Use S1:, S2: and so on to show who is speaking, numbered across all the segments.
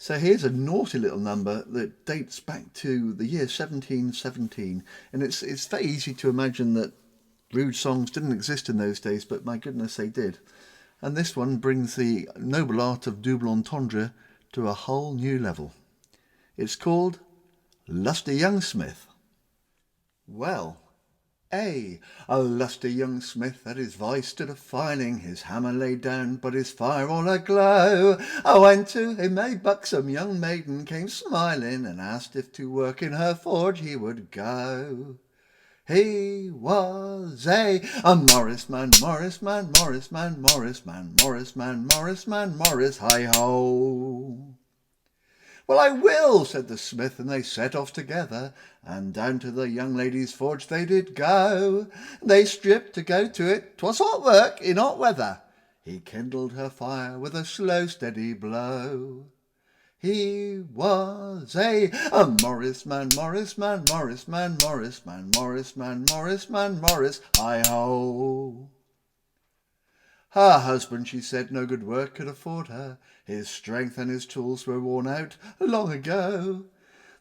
S1: So here's a naughty little number that dates back to the year 1717, and it's very easy to imagine that rude songs didn't exist in those days, but my goodness, they did. And this one brings the noble art of double entendre to a whole new level. It's called Lusty Young Smith. Well, a lusty young smith at his vice stood a-filing, his hammer laid down, but his fire all aglow. When to him a buxom young maiden came smiling, and asked if to work in her forge he would go. He was a Morris man, Morris man, Morris man, Morris man, Morris man, Morris man, Morris, hi-ho. Well, I will, said the smith, and they set off together, and down to the young lady's forge they did go. They stripped to go to it, 'twas hot work in hot weather. He kindled her fire with a slow steady blow. He was a Morris man, Morris man, Morris man, Morris man, Morris man, Morris man, Morris, hi-ho. Her husband, she said, no good work could afford her. His strength and his tools were worn out long ago.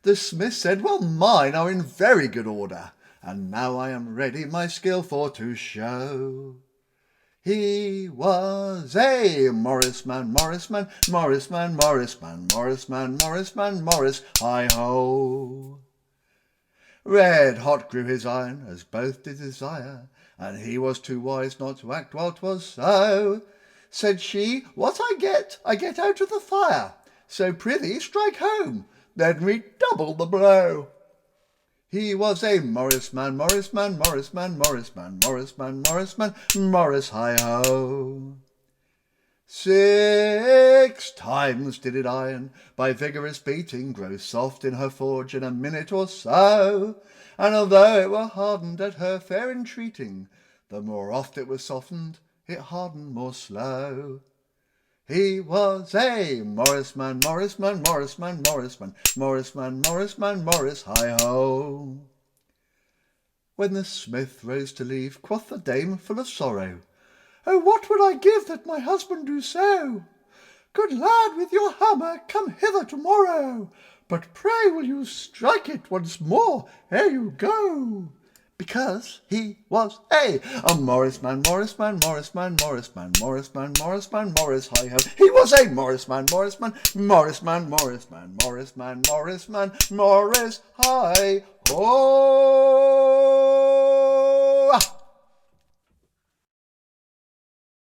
S1: The smith said, well, mine are in very good order, and now I am ready my skill for to show. He was a Morris man, Morris man, Morris man, Morris man, Morris man, Morris man, Morris, hi-ho. Red hot grew his iron, as both did desire, and he was too wise not to act while 'twas so. Said she, what I get out of the fire, so prithee strike home, then redouble the blow. He was a Morris man, Morris man, Morris man, Morris man, Morris man, Morris man, Morris, hi-ho. 6 times did it iron, by vigorous beating, grow soft in her forge in a minute or so. And although it were hardened at her fair entreating, the more oft it was softened, it hardened more slow. He was a Morris man, Morris man, Morris man, Morris man, Morris man, Morris man, Morris, hi-ho. When the smith rose to leave, quoth the dame full of sorrow, oh, what would I give that my husband do so? Good lad, with your hammer come hither to-morrow, but pray will you strike it once more ere you go? Because he was a Morris man, Morris man, Morris man, Morris man, Morris man, Morris man, Morris, hi-ho. He was a Morris man, Morris man, Morris man, Morris man, Morris man, Morris man, Morris, hi-ho.